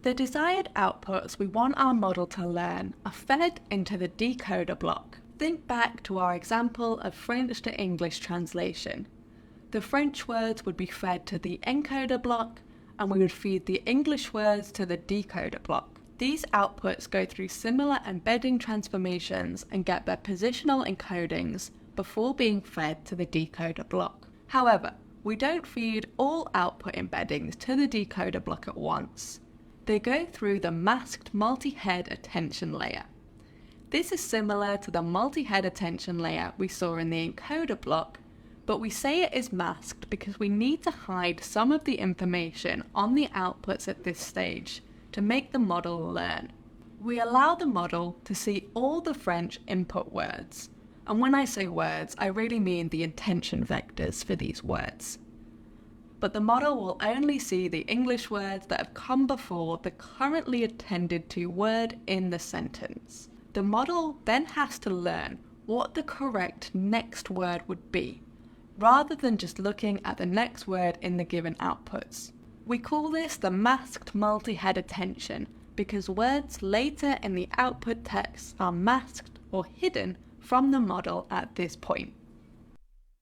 The desired outputs we want our model to learn are fed into the decoder block. Think back to our example of French to English translation. The French words would be fed to the encoder block, and we would feed the English words to the decoder block. These outputs go through similar embedding transformations and get their positional encodings before being fed to the decoder block. However, we don't feed all output embeddings to the decoder block at once. They go through the masked multi-head attention layer. This is similar to the multi-head attention layer we saw in the encoder block, but we say it is masked because we need to hide some of the information on the outputs at this stage to make the model learn. We allow the model to see all the French input words, and when I say words, I really mean the intention vectors for these words. But the model will only see the English words that have come before the currently attended to word in the sentence. The model then has to learn what the correct next word would be, rather than just looking at the next word in the given outputs. We call this the masked multi-head attention because words later in the output text are masked or hidden from the model at this point.